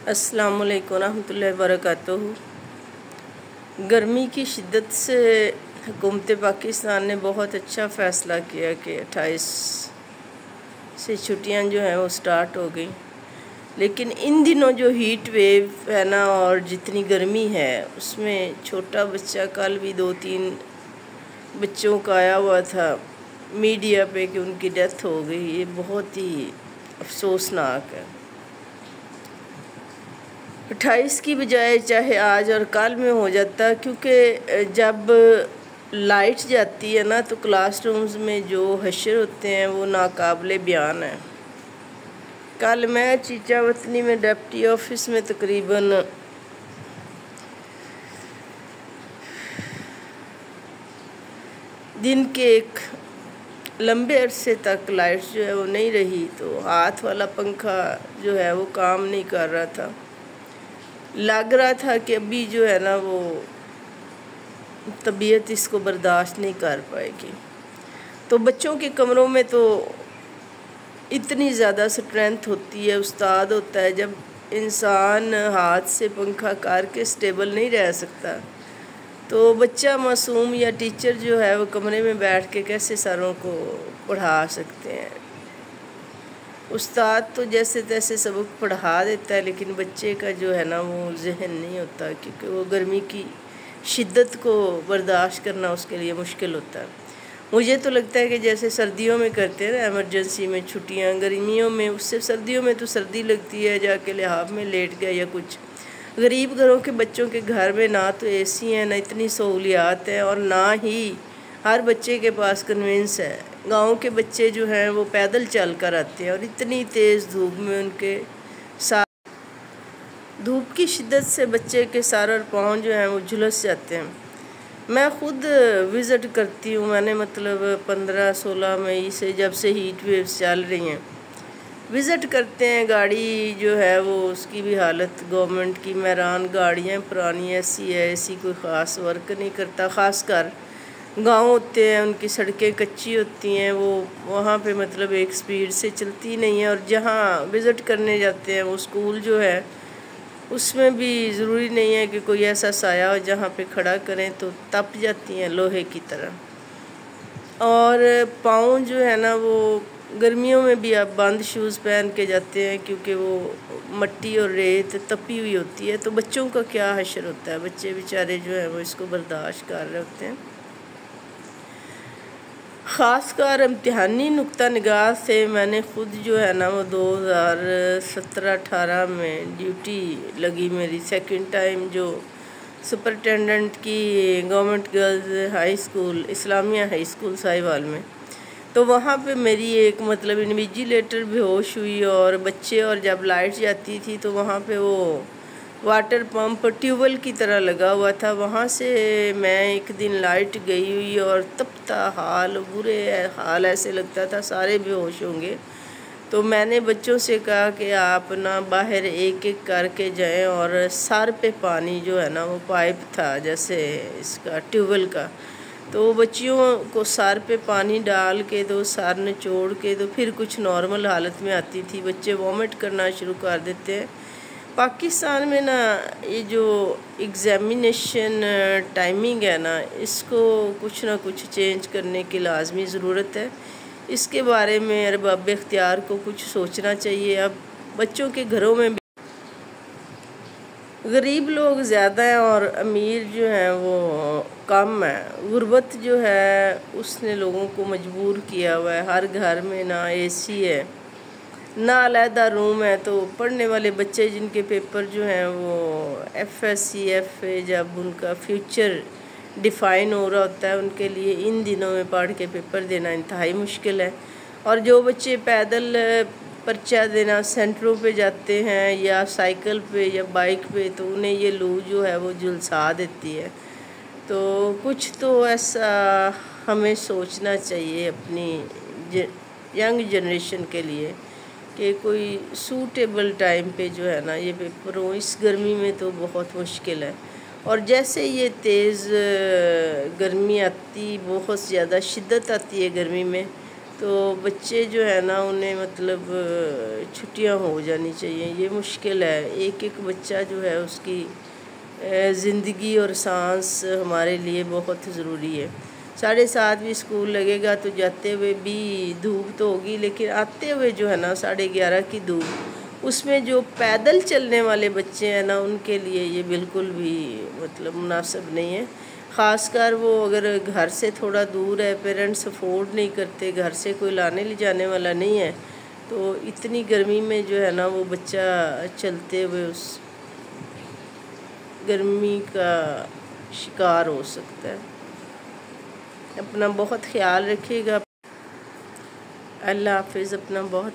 अस्सलामुअलैकुम रहमतुल्लाहि वबरकातुहू। गर्मी की शिद्दत से हुकूमत पाकिस्तान ने बहुत अच्छा फ़ैसला किया कि 28 से छुट्टियां जो हैं वो स्टार्ट हो गई। लेकिन इन दिनों जो हीट वेव है ना और जितनी गर्मी है उसमें छोटा बच्चा, कल भी 2-3 बच्चों का आया हुआ था मीडिया पे कि उनकी डेथ हो गई। ये बहुत ही अफसोसनाक है। 28 की बजाय चाहे आज और कल में हो जाता, क्योंकि जब लाइट जाती है ना तो क्लासरूम्स में जो हशर होते हैं वो नाकाबिले बयान है। कल मैं चीचा वतनी में डिप्टी ऑफिस में तकरीबन दिन के एक लंबे अरसे तक लाइट जो है वो नहीं रही, तो हाथ वाला पंखा जो है वो काम नहीं कर रहा था। लग रहा था कि अभी जो है ना वो तबीयत इसको बर्दाश्त नहीं कर पाएगी। तो बच्चों के कमरों में तो इतनी ज़्यादा स्ट्रेंथ होती है, उस्ताद होता है, जब इंसान हाथ से पंखा करके स्टेबल नहीं रह सकता तो बच्चा मासूम या टीचर जो है वो कमरे में बैठ के कैसे सारों को पढ़ा सकते हैं। उस्ताद तो जैसे तैसे सबक पढ़ा देता है, लेकिन बच्चे का जो है ना वो जहन नहीं होता, क्योंकि वो गर्मी की शिद्दत को बर्दाश्त करना उसके लिए मुश्किल होता है। मुझे तो लगता है कि जैसे सर्दियों में करते हैं ना एमरजेंसी में छुट्टियां, गर्मियों में उससे सर्दियों में तो सर्दी लगती है, जाके लिहाफ में लेट गया या कुछ। गरीब घरों के बच्चों के घर में ना तो एसी है, ना इतनी सहूलियात है, और ना ही हर बच्चे के पास कन्वेंस है। गांव के बच्चे जो हैं वो पैदल चल कर आते हैं और इतनी तेज़ धूप में उनके साथ धूप की शिद्दत से बच्चे के सर और पाँव जो हैं वो झुलस जाते हैं। मैं ख़ुद विज़िट करती हूँ, मैंने मतलब 15-16 मई से जब से हीट वेव्स चल रही हैं विज़िट करते हैं। गाड़ी जो है वो उसकी भी हालत गवर्नमेंट की मैरान गाड़ियाँ पुरानी ऐसी है, ऐसी कोई ख़ास वर्क नहीं करता। ख़ास कर गांव होते हैं उनकी सड़कें कच्ची होती हैं, वो वहाँ पे मतलब एक स्पीड से चलती नहीं है। और जहाँ विज़िट करने जाते हैं वो स्कूल जो है उसमें भी ज़रूरी नहीं है कि कोई ऐसा साया हो जहाँ पे खड़ा करें तो तप जाती हैं लोहे की तरह। और पाँव जो है ना वो गर्मियों में भी आप बंद शूज़ पहन के जाते हैं, क्योंकि वो मट्टी और रेत तपी हुई होती है। तो बच्चों का क्या हशर होता है, बच्चे बेचारे जो है वो इसको बर्दाश्त कर रहे होते हैं। ख़ासकर इम्तिहानी नुक्ता निगाह से मैंने ख़ुद जो है ना वो 2017-18 में ड्यूटी लगी मेरी सेकंड टाइम, जो सुपरिटेंडेंट की government girls high school Islamia high school Sahiwal में। तो वहाँ पे मेरी एक मतलब इन्विजिलेटर बेहोश हुई और बच्चे, और जब लाइट जाती थी तो वहाँ पे वो वाटर पंप ट्यूबवेल की तरह लगा हुआ था। वहाँ से मैं एक दिन लाइट गई हुई और तपता हाल, बुरे हाल, ऐसे लगता था सारे बेहोश होंगे। तो मैंने बच्चों से कहा कि आप ना बाहर एक एक करके जाएं, और सर पे पानी जो है ना वो पाइप था जैसे इसका ट्यूबवेल का, तो बच्चियों को सर पे पानी डाल के तो सर निचोड़ के तो फिर कुछ नॉर्मल हालत में आती थी। बच्चे वॉमिट करना शुरू कर देते हैं। पाकिस्तान में ना ये जो एग्ज़ामिनेशन टाइमिंग है ना, इसको कुछ ना कुछ चेंज करने की लाजमी ज़रूरत है। इसके बारे में अरबाब इख्तियार को कुछ सोचना चाहिए। अब बच्चों के घरों में गरीब लोग ज़्यादा हैं और अमीर जो हैं वो कम है। गुर्बत जो है उसने लोगों को मजबूर किया हुआ है। हर घर में ना एसी है, ना अलहदा रूम है। तो पढ़ने वाले बच्चे जिनके पेपर जो हैं वो FSC जब उनका फ्यूचर डिफ़ाइन हो रहा होता है, उनके लिए इन दिनों में पढ़ के पेपर देना इंतहाई मुश्किल है। और जो बच्चे पैदल पर्चा देना सेंटरों पे जाते हैं या साइकिल पे या बाइक पे, तो उन्हें ये लू जो है वो झुलसा देती है। तो कुछ तो ऐसा हमें सोचना चाहिए अपनी यंग जनरेशन के लिए कि कोई सूटेबल टाइम पे जो है ना ये पेपर हो। इस गर्मी में तो बहुत मुश्किल है। और जैसे ये तेज़ गर्मी आती, बहुत ज़्यादा शिद्दत आती है गर्मी में, तो बच्चे जो है ना उन्हें मतलब छुट्टियां हो जानी चाहिए। ये मुश्किल है, एक एक बच्चा जो है उसकी ज़िंदगी और सांस हमारे लिए बहुत ज़रूरी है। 7:30 भी स्कूल लगेगा तो जाते हुए भी धूप तो होगी, लेकिन आते हुए जो है ना 11:30 की धूप, उसमें जो पैदल चलने वाले बच्चे हैं ना उनके लिए ये बिल्कुल भी मतलब मुनासिब नहीं है। ख़ासकर वो अगर घर से थोड़ा दूर है, पेरेंट्स अफोर्ड नहीं करते, घर से कोई लाने ले जाने वाला नहीं है, तो इतनी गर्मी में जो है ना वो बच्चा चलते हुए उस गर्मी का शिकार हो सकता है। अपना बहुत ख्याल रखिएगा। अल्लाह हाफिज़। अपना बहुत